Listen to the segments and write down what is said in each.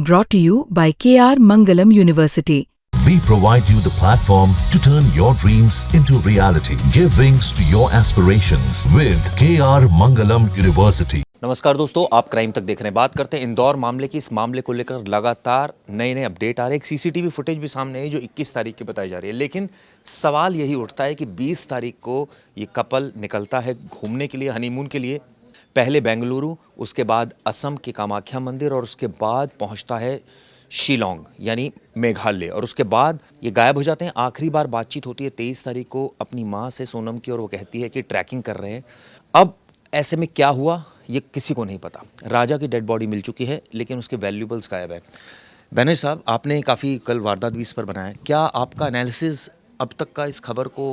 Brought to you by KR Mangalam University. We provide you the platform to turn your dreams into reality. Give wings to your aspirations with KR Mangalam University. नमस्कार दोस्तों, आप crime तक देख रहे हैं। बात करते हैं इंदौर मामले की। इस मामले को लेकर लगातार नए अपडेट आ रहे हैं। एक सीसीटीवी फुटेज भी सामने है जो 21 तारीख की बताई जा रही है। लेकिन सवाल यही उठता है कि 20 तारीख को ये कपल निकलता है घूमने के लिए, हनीमून के लिए, पहले बेंगलुरु, उसके बाद असम के कामाख्या मंदिर और उसके बाद पहुँचता है शिलोंग यानी मेघालय, और उसके बाद ये गायब हो जाते हैं। आखिरी बार बातचीत होती है 23 तारीख को अपनी माँ से, सोनम की, और वो कहती है कि ट्रैकिंग कर रहे हैं। अब ऐसे में क्या हुआ ये किसी को नहीं पता। राजा की डेड बॉडी मिल चुकी है लेकिन उसके वैल्यूबल्स गायब है। बैनर्जी साहब, आपने काफ़ी कल वारदात भी इस पर बनाया, क्या आपका एनालिसिस अब तक का इस खबर को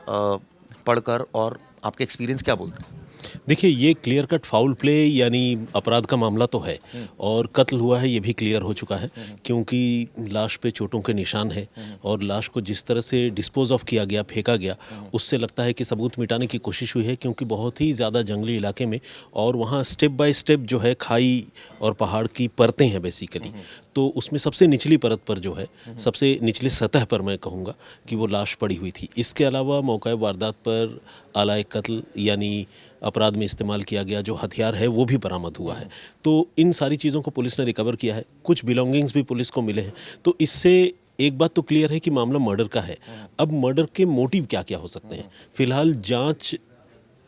पढ़कर और आपके एक्सपीरियंस क्या बोलते हैं? देखिए, ये क्लियर कट फाउल प्ले यानी अपराध का मामला तो है और कत्ल हुआ है ये भी क्लियर हो चुका है, क्योंकि लाश पे चोटों के निशान है और लाश को जिस तरह से डिस्पोज ऑफ किया गया, फेंका गया, उससे लगता है कि सबूत मिटाने की कोशिश हुई है, क्योंकि बहुत ही ज़्यादा जंगली इलाके में और वहाँ स्टेप बाय स्टेप जो है खाई और पहाड़ की परतें हैं बेसिकली। तो उसमें सबसे निचली परत पर जो है, सबसे निचली सतह पर मैं कहूँगा कि वो लाश पड़ी हुई थी। इसके अलावा मौका वारदात पर आला कत्ल यानी अपराध में इस्तेमाल किया गया जो हथियार है वो भी बरामद हुआ है। तो इन सारी चीज़ों को पुलिस ने रिकवर किया है। कुछ बिलोंगिंग्स भी पुलिस को मिले हैं। तो इससे एक बात तो क्लियर है कि मामला मर्डर का है। अब मर्डर के मोटिव क्या क्या हो सकते हैं, फिलहाल जांच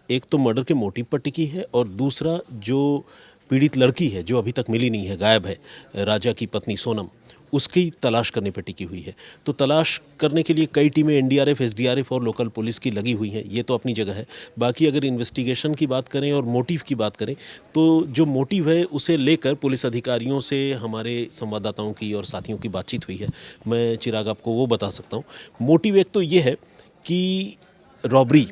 एक तो मर्डर के मोटिव पर टिकी है और दूसरा जो पीड़ित लड़की है जो अभी तक मिली नहीं है, गायब है, राजा की पत्नी सोनम, उसकी तलाश करने पर टिकी हुई है। तो तलाश करने के लिए कई टीमें एनडीआरएफ, एसडीआरएफ और लोकल पुलिस की लगी हुई हैं, ये तो अपनी जगह है। बाकी अगर इन्वेस्टिगेशन की बात करें और मोटिव की बात करें तो जो मोटिव है उसे लेकर पुलिस अधिकारियों से हमारे संवाददाताओं की और साथियों की बातचीत हुई है। मैं चिराग आपको वो बता सकता हूँ। मोटिव एक तो ये है कि रॉबरी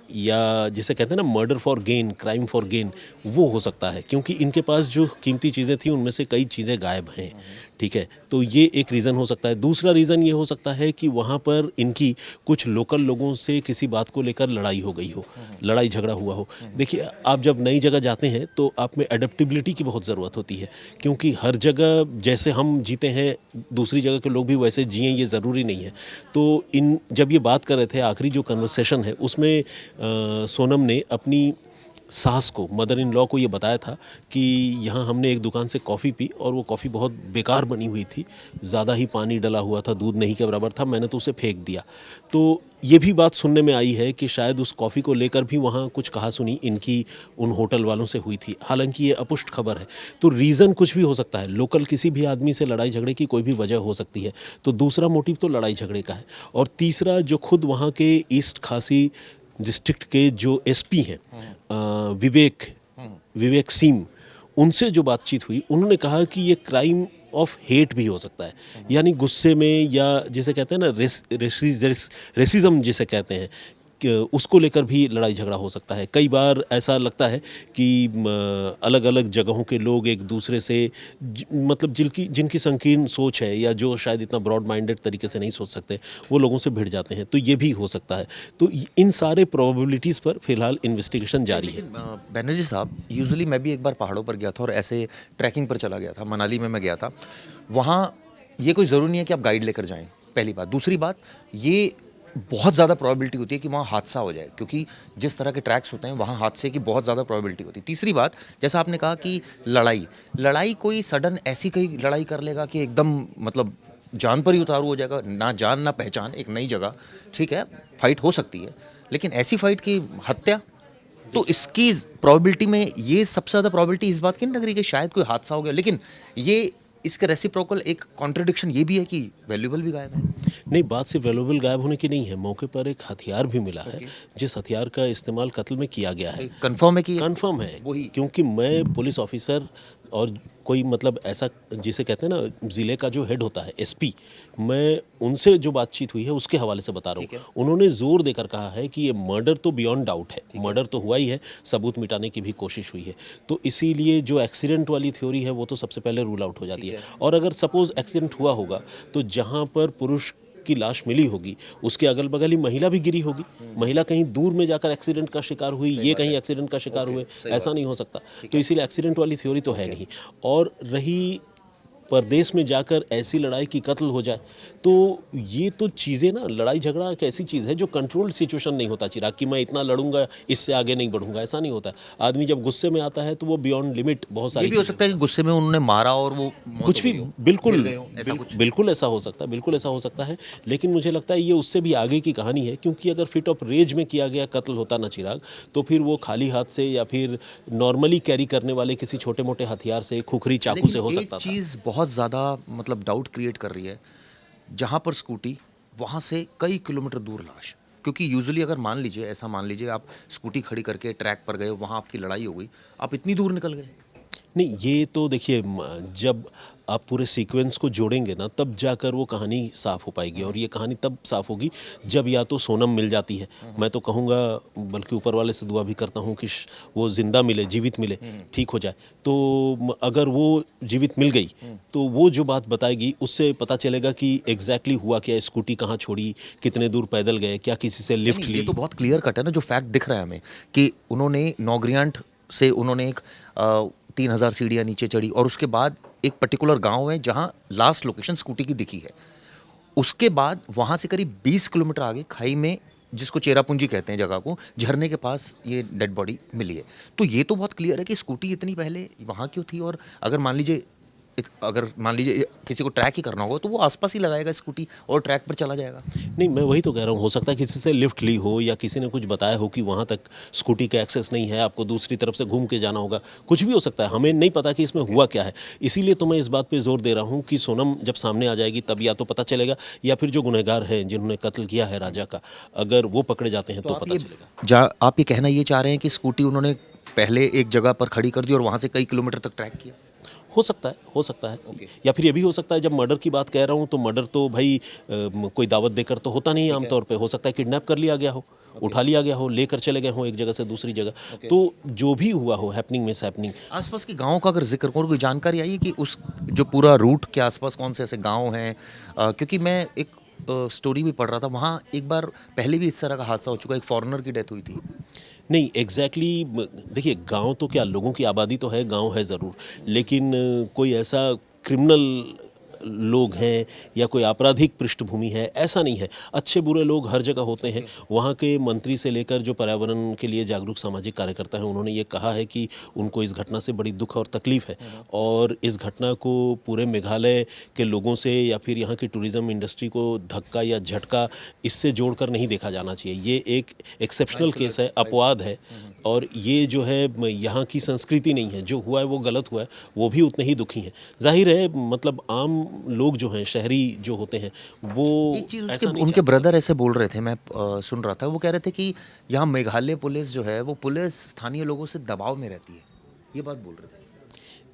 या जिसे कहते हैं ना murder for gain, crime for gain, वो हो सकता है, क्योंकि इनके पास जो कीमती चीज़ें थी उनमें से कई चीज़ें गायब हैं। ठीक है, तो ये एक रीज़न हो सकता है। दूसरा रीज़न ये हो सकता है कि वहाँ पर इनकी कुछ लोकल लोगों से किसी बात को लेकर लड़ाई हो गई हो, लड़ाई झगड़ा हुआ हो। देखिए, आप जब नई जगह जाते हैं तो आप में एडेप्टिबिलिटी की बहुत ज़रूरत होती है, क्योंकि हर जगह जैसे हम जीते हैं दूसरी जगह के लोग भी वैसे जिएँ ये ज़रूरी नहीं है। तो जब ये बात कर रहे थे, आखिरी जो कन्वर्सेशन है उसमें सोनम ने अपनी सास को, मदर इन लॉ को ये बताया था कि यहाँ हमने एक दुकान से कॉफ़ी पी और वो कॉफ़ी बहुत बेकार बनी हुई थी, ज़्यादा ही पानी डला हुआ था, दूध नहीं के बराबर था, मैंने तो उसे फेंक दिया। तो ये भी बात सुनने में आई है कि शायद उस कॉफ़ी को लेकर भी वहाँ कुछ कहा सुनी इनकी उन होटल वालों से हुई थी। हालांकि ये अपुष्ट खबर है, तो रीज़न कुछ भी हो सकता है। लोकल किसी भी आदमी से लड़ाई झगड़े की कोई भी वजह हो सकती है। तो दूसरा मोटिव तो लड़ाई झगड़े का है। और तीसरा, जो खुद वहाँ के ईस्ट खासी डिस्ट्रिक्ट के जो एसपी हैं विवेक सिंह, उनसे जो बातचीत हुई, उन्होंने कहा कि ये क्राइम ऑफ हेट भी हो सकता है, यानी गुस्से में, या जिसे कहते हैं ना रेसिज्म जिसे कहते हैं, उसको लेकर भी लड़ाई झगड़ा हो सकता है। कई बार ऐसा लगता है कि अलग अलग जगहों के लोग एक दूसरे से मतलब जिनकी संकीर्ण सोच है या जो शायद इतना ब्रॉड माइंडेड तरीके से नहीं सोच सकते, वो लोगों से भिड़ जाते हैं। तो ये भी हो सकता है। तो इन सारे प्रोबेबिलिटीज़ पर फिलहाल इन्वेस्टिगेशन जारी है। बैनर्जी साहब, यूजुअली मैं भी एक बार पहाड़ों पर गया था और ऐसे ट्रैकिंग पर चला गया था। मनाली में मैं गया था। वहाँ ये कोई ज़रूरी नहीं है कि आप गाइड लेकर जाएँ, पहली बात। दूसरी बात, ये बहुत ज़्यादा प्रोबेबिलिटी होती है कि वहाँ हादसा हो जाए, क्योंकि जिस तरह के ट्रैक्स होते हैं वहाँ हादसे की बहुत ज़्यादा प्रोबेबिलिटी होती है। तीसरी बात, जैसा आपने कहा कि लड़ाई कोई सडन ऐसी कहीं लड़ाई कर लेगा कि एकदम मतलब जान पर ही उतारू हो जाएगा, ना जान ना पहचान, एक नई जगह, ठीक है, फाइट हो सकती है, लेकिन ऐसी फाइट की हत्या, तो इसकी प्रोबेबिलिटी में ये सबसे ज़्यादा प्रोबेबिलिटी इस बात की नहीं लग रही कि शायद कोई हादसा हो गया। लेकिन ये इसके रेसिप्रोकल एक कॉन्ट्रडिक्शन ये भी है कि वैल्यूबल भी गायब है। नहीं, बात सिर्फ वैल्यूबल गायब होने की नहीं है, मौके पर एक हथियार भी मिला है, जिस हथियार का इस्तेमाल कत्ल में किया गया है। कंफर्म है कि कंफर्म है, क्योंकि मैं पुलिस ऑफिसर और कोई मतलब ऐसा जिसे कहते हैं ना ज़िले का जो हेड होता है, एसपी, मैं उनसे जो बातचीत हुई है उसके हवाले से बता रहा हूँ। उन्होंने जोर देकर कहा है कि ये मर्डर तो बियॉन्ड डाउट है, मर्डर तो हुआ ही है, सबूत मिटाने की भी कोशिश हुई है। तो इसीलिए जो एक्सीडेंट वाली थ्योरी है वो तो सबसे पहले रूल आउट हो जाती है। और अगर सपोज एक्सीडेंट हुआ होगा तो जहाँ पर पुरुष की लाश मिली होगी उसके अगल बगल ही महिला भी गिरी होगी। महिला कहीं दूर में जाकर एक्सीडेंट का शिकार हुई, ये कहीं एक्सीडेंट का शिकार हुए, ऐसा नहीं हो सकता। तो इसीलिए एक्सीडेंट वाली थ्योरी तो है नहीं। और रही परदेश में जाकर ऐसी लड़ाई की कत्ल हो जाए, तो ये तो चीज़ें ना, लड़ाई झगड़ा एक ऐसी चीज़ है जो कंट्रोल्ड सिचुएशन नहीं होता चिराग, कि मैं इतना लड़ूंगा इससे आगे नहीं बढ़ूंगा, ऐसा नहीं होता। आदमी जब गुस्से में आता है तो वो बियॉन्ड लिमिट बहुत ये सारी भी हो चीज़ें- सकता है कि गुस्से में उन्होंने मारा और वो मौत कुछ हो भी गई हो, बिल्कुल गिर गए हो, ऐसा कुछ। बिल्कुल ऐसा हो सकता है, बिल्कुल ऐसा हो सकता है। लेकिन मुझे लगता है ये उससे भी आगे की कहानी है, क्योंकि अगर फिट ऑफ रेज में किया गया कत्ल होता ना चिराग, तो फिर वो खाली हाथ से या फिर नॉर्मली कैरी करने वाले किसी छोटे मोटे हथियार से, खुखरी चाकू से हो लेकिन सकता एक था। चीज़ बहुत ज़्यादा मतलब डाउट क्रिएट कर रही है, जहाँ पर स्कूटी वहाँ से कई किलोमीटर दूर लाश, क्योंकि यूजुअली अगर मान लीजिए, ऐसा मान लीजिए आप स्कूटी खड़ी करके ट्रैक पर गए, वहाँ आपकी लड़ाई हो गई, आप इतनी दूर निकल गए। नहीं, ये तो देखिए जब आप पूरे सीक्वेंस को जोड़ेंगे ना, तब जाकर वो कहानी साफ हो पाएगी। और ये कहानी तब साफ होगी जब या तो सोनम मिल जाती है, मैं तो कहूँगा, बल्कि ऊपर वाले से दुआ भी करता हूँ कि वो जिंदा मिले, जीवित मिले, ठीक हो जाए। तो अगर वो जीवित मिल गई तो वो जो बात बताएगी उससे पता चलेगा कि एग्जैक्टली हुआ क्या, स्कूटी कहाँ छोड़ी, कितने दूर पैदल गए, क्या किसी से लिफ्ट नहीं, ली। ये तो बहुत क्लियर कट है ना, जो फैक्ट दिख रहा है हमें कि उन्होंने नौग्रियांट से उन्होंने एक 3000 सीढ़ियाँ नीचे चढ़ी और उसके बाद एक पर्टिकुलर गांव है जहां लास्ट लोकेशन स्कूटी की दिखी है। उसके बाद वहां से करीब 20 किलोमीटर आगे खाई में, जिसको चेरापूंजी कहते हैं जगह को, झरने के पास ये डेड बॉडी मिली है। तो ये तो बहुत क्लियर है कि स्कूटी इतनी पहले वहाँ क्यों थी। और अगर मान लीजिए किसी को ट्रैक ही करना होगा तो वो आसपास ही लगाएगा स्कूटी और ट्रैक पर चला जाएगा। नहीं, मैं वही तो कह रहा हूँ, हो सकता है किसी से लिफ्ट ली हो या किसी ने कुछ बताया हो कि वहाँ तक स्कूटी का एक्सेस नहीं है, आपको दूसरी तरफ से घूम के जाना होगा, कुछ भी हो सकता है, हमें नहीं पता कि इसमें हुआ क्या है। इसीलिए तो मैं इस बात पे जोर दे रहा हूँ कि सोनम जब सामने आ जाएगी तब या तो पता चलेगा, या फिर जो गुनहगार हैं जिन्होंने कत्ल किया है राजा का, अगर वो पकड़े जाते हैं तो पता चलेगा। आप ये कहना ये चाह रहे हैं कि स्कूटी उन्होंने पहले एक जगह पर खड़ी कर दी और वहाँ से कई किलोमीटर तक ट्रैक किया? हो सकता है, हो सकता है। या फिर ये भी हो सकता है, जब मर्डर की बात कह रहा हूँ तो मर्डर तो भाई कोई दावत देकर तो होता नहीं है आमतौर पे। हो सकता है किडनैप कर लिया गया हो, उठा लिया गया हो, लेकर चले गए हो एक जगह से दूसरी जगह। तो जो भी हुआ हो, हैपनिंग मिस हैपनिंग। आसपास के गाँव का अगर जिक्र करूँ, कोई जानकारी आई है कि उस जो पूरा रूट के आसपास कौन से ऐसे गाँव हैं? क्योंकि मैं एक स्टोरी भी पढ़ रहा था, वहाँ एक बार पहले भी इस तरह का हादसा हो चुका है, एक फॉरेनर की डेथ हुई थी। नहीं, एग्जैक्टली देखिए, गांव तो क्या, लोगों की आबादी तो है, गांव है ज़रूर, लेकिन कोई ऐसा क्रिमिनल लोग हैं या कोई आपराधिक पृष्ठभूमि है, ऐसा नहीं है। अच्छे बुरे लोग हर जगह होते हैं। वहाँ के मंत्री से लेकर जो पर्यावरण के लिए जागरूक सामाजिक कार्यकर्ता हैं, उन्होंने ये कहा है कि उनको इस घटना से बड़ी दुख और तकलीफ़ है, और इस घटना को पूरे मेघालय के लोगों से या फिर यहाँ की टूरिज़्म इंडस्ट्री को धक्का या झटका इससे जोड़कर नहीं देखा जाना चाहिए। ये एक एक्सेप्शनल केस है, अपवाद है, और ये जो है यहाँ की संस्कृति नहीं है। जो हुआ है वो गलत हुआ है, वो भी उतने ही दुखी हैं। जाहिर है, मतलब आम लोग जो हैं, शहरी जो होते हैं, वो एक चीज़ ऐसा नहीं उनके ब्रदर ऐसे बोल रहे थे, मैं सुन रहा था, वो कह रहे थे कि यहाँ मेघालय पुलिस जो है वो पुलिस स्थानीय लोगों से दबाव में रहती है, ये बात बोल रहे थे।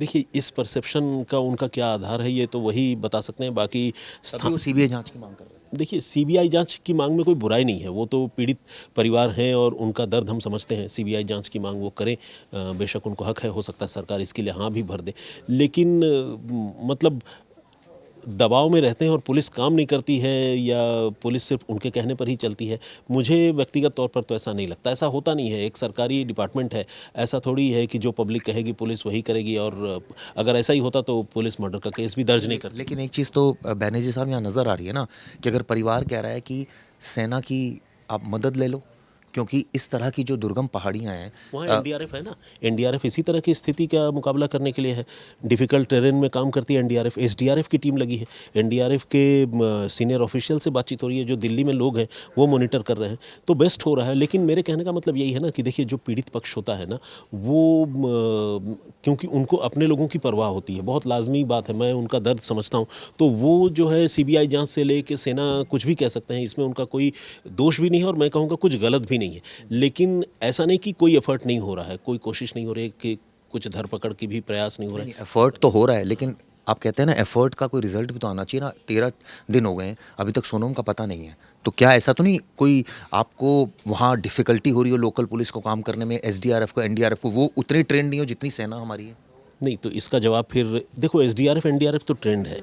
देखिए, इस परसेप्शन का उनका क्या आधार है ये तो वही बता सकते हैं। बाकी वो सीबीआई जांच की मांग कर रहे थे। देखिए, सीबीआई जांच की मांग में कोई बुराई नहीं है, वो तो पीड़ित परिवार हैं और उनका दर्द हम समझते हैं। सीबीआई जांच की मांग वो करें, बेशक उनको हक है, हो सकता है सरकार इसके लिए हाँ भी भर दे, लेकिन मतलब दबाव में रहते हैं और पुलिस काम नहीं करती है या पुलिस सिर्फ उनके कहने पर ही चलती है, मुझे व्यक्तिगत तौर पर तो ऐसा नहीं लगता। ऐसा होता नहीं है, एक सरकारी डिपार्टमेंट है, ऐसा थोड़ी है कि जो पब्लिक कहेगी पुलिस वही करेगी। और अगर ऐसा ही होता तो पुलिस मर्डर का केस भी दर्ज नहीं करती। लेकिन एक चीज़ तो बैनर्जी साहब यहाँ नज़र आ रही है ना, कि अगर परिवार कह रहा है कि सेना की आप मदद ले लो, क्योंकि इस तरह की जो दुर्गम पहाड़ियाँ हैं, वहाँ एनडीआरएफ है ना, एनडीआरएफ इसी तरह की स्थिति का मुकाबला करने के लिए है। डिफ़िकल्ट टेरेन में काम करती है एनडीआरएफ, एसडीआरएफ की टीम लगी है। एनडीआरएफ के सीनियर ऑफिशियल से बातचीत हो रही है, जो दिल्ली में लोग हैं वो मॉनिटर कर रहे हैं, तो बेस्ट हो रहा है। लेकिन मेरे कहने का मतलब यही है ना कि देखिए, जो पीड़ित पक्ष होता है ना, वो क्योंकि उनको अपने लोगों की परवाह होती है, बहुत लाजमी बात है, मैं उनका दर्द समझता हूँ। तो वो जो है सीबीआई जाँच से ले के सेना कुछ भी कह सकते हैं, इसमें उनका कोई दोष भी नहीं है और मैं कहूँगा कुछ गलत भी नहीं है। लेकिन ऐसा नहीं कि कोई एफर्ट नहीं हो रहा है, कोई कोशिश नहीं हो रही है कि कुछ धरपकड़ की भी प्रयास नहीं हो रहा है। एफर्ट तो हो रहा है, लेकिन आप कहते हैं ना, एफर्ट का कोई रिजल्ट भी तो आना चाहिए ना। 13 दिन हो गए हैं, अभी तक सोनम का पता नहीं है, तो क्या ऐसा तो नहीं कोई आपको वहाँ डिफ़िकल्टी हो रही हो लोकल पुलिस को काम करने में, एसडीआरएफ को, एनडीआरएफ को, वो उतने ट्रेंड नहीं हो जितनी सेना हमारी है? नहीं, तो इसका जवाब फिर देखो, एसडीआरएफ एनडीआरएफ तो ट्रेंड है,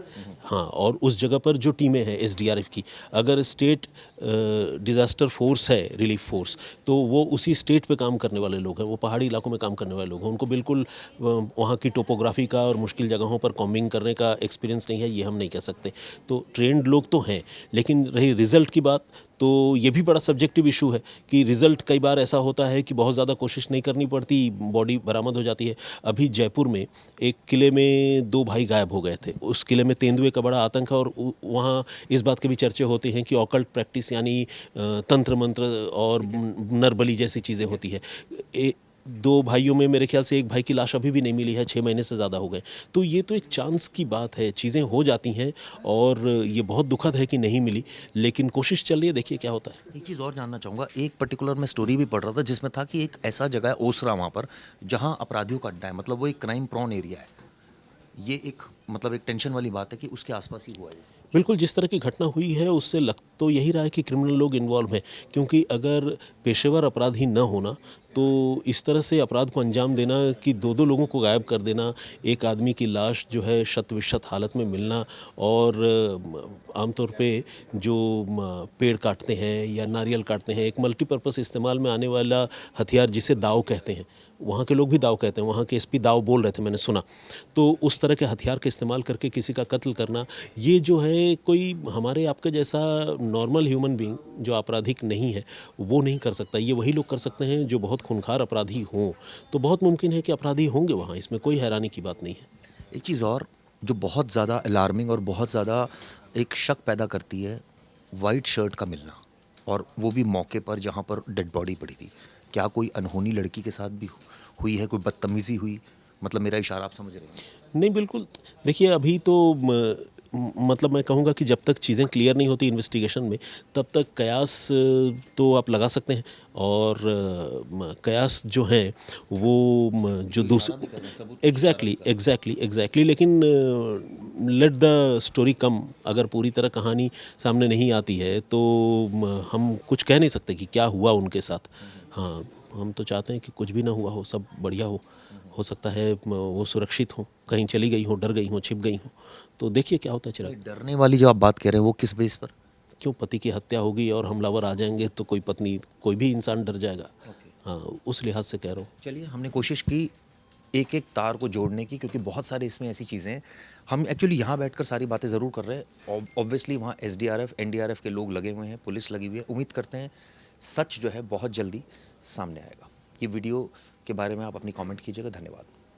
हाँ, और उस जगह पर जो टीमें हैं एसडीआरएफ की, अगर स्टेट डिज़ास्टर फोर्स है, रिलीफ फोर्स, तो वो उसी स्टेट पे काम करने वाले लोग हैं, वो पहाड़ी इलाकों में काम करने वाले लोग हैं, उनको बिल्कुल वहाँ की टोपोग्राफी का और मुश्किल जगहों पर कॉम्बिंग करने का एक्सपीरियंस नहीं है, ये हम नहीं कह सकते। तो ट्रेंड लोग तो हैं, लेकिन रही रिज़ल्ट की बात, तो ये भी बड़ा सब्जेक्टिव इशू है कि रिज़ल्ट कई बार ऐसा होता है कि बहुत ज़्यादा कोशिश नहीं करनी पड़ती, बॉडी बरामद हो जाती है। अभी जयपुर में एक किले में 2 भाई गायब हो गए थे, उस किले में तेंदुए का बड़ा आतंक है, और वहाँ इस बात के भी चर्चे होते हैं कि ऑकल्ट प्रैक्टिस यानी तंत्र मंत्र और नरबली जैसी चीज़ें होती है। 2 भाइयों में मेरे ख्याल से एक भाई की लाश अभी भी नहीं मिली है, 6 महीने से ज़्यादा हो गए। तो ये तो एक चांस की बात है, चीज़ें हो जाती हैं, और ये बहुत दुखद है कि नहीं मिली, लेकिन कोशिश चल रही है, देखिए क्या होता है। एक चीज़ और जानना चाहूँगा, एक पर्टिकुलर मैं स्टोरी भी पढ़ रहा था जिसमें था कि एक ऐसा जगह है ओसरा वहाँ पर जहाँ अपराधियों का अड्डा है, मतलब वो एक क्राइम प्रॉन एरिया है। ये एक मतलब एक टेंशन वाली बात है कि उसके आसपास ही हुआ है जैसे। बिल्कुल, जिस तरह की घटना हुई है उससे लग तो यही रहा है कि क्रिमिनल लोग इन्वॉल्व हैं, क्योंकि अगर पेशेवर अपराधी न होना तो इस तरह से अपराध को अंजाम देना कि 2-2 लोगों को गायब कर देना, एक आदमी की लाश जो है शत-विशत हालत में मिलना, और आमतौर पे जो पेड़ काटते हैं या नारियल काटते हैं, एक मल्टीपर्पज़ इस्तेमाल में आने वाला हथियार जिसे दाव कहते हैं, वहाँ के लोग भी दाव कहते हैं, वहाँ के एसपी दाव बोल रहे थे, मैंने सुना। तो उस तरह के हथियार का इस्तेमाल करके किसी का कत्ल करना, ये जो है कोई हमारे आपके जैसा नॉर्मल ह्यूमन बीइंग जो आपराधिक नहीं है वो नहीं कर सकता। ये वही लोग कर सकते हैं जो बहुत खूंखार अपराधी हों। तो बहुत मुमकिन है कि अपराधी होंगे वहाँ, इसमें कोई हैरानी की बात नहीं है। एक चीज़ और जो बहुत ज़्यादा अलार्मिंग और बहुत ज़्यादा एक शक पैदा करती है, वाइट शर्ट का मिलना, और वो भी मौके पर जहाँ पर डेड बॉडी पड़ी थी। क्या कोई अनहोनी लड़की के साथ भी हुई है, कोई बदतमीज़ी हुई? मतलब मेरा इशारा आप समझ रहे हैं? नहीं, बिल्कुल। देखिए, अभी तो मतलब मैं कहूँगा कि जब तक चीज़ें क्लियर नहीं होती इन्वेस्टिगेशन में, तब तक कयास तो आप लगा सकते हैं, और कयास जो हैं वो जो दूसरे एग्जैक्टली, लेकिन लेट द स्टोरी कम। अगर पूरी तरह कहानी सामने नहीं आती है तो हम कुछ कह नहीं सकते कि क्या हुआ उनके साथ। हाँ, हम तो चाहते हैं कि कुछ भी ना हुआ हो, सब बढ़िया हो सकता है वो सुरक्षित हो, कहीं चली गई हो, डर गई हो, छिप गई हो। तो देखिए क्या होता है चिराग। डरने वाली जो आप बात कह रहे हैं वो किस बेस पर? क्यों, पति की हत्या होगी और हमलावर आ जाएंगे तो कोई पत्नी, कोई भी इंसान डर जाएगा। हाँ, उस लिहाज से कह रहा हूँ। चलिए, हमने कोशिश की एक एक तार को जोड़ने की, क्योंकि बहुत सारे इसमें ऐसी चीज़ें हैं। हम एक्चुअली यहाँ बैठकर सारी बातें ज़रूर कर रहे हैं। ऑब्वियसली वहाँ एसडीआरएफ, एनडीआरएफ के लोग लगे हुए हैं, पुलिस लगी हुई है। उम्मीद करते हैं सच जो है बहुत जल्दी सामने आएगा। ये वीडियो के बारे में आप अपनी कमेंट कीजिएगा। धन्यवाद।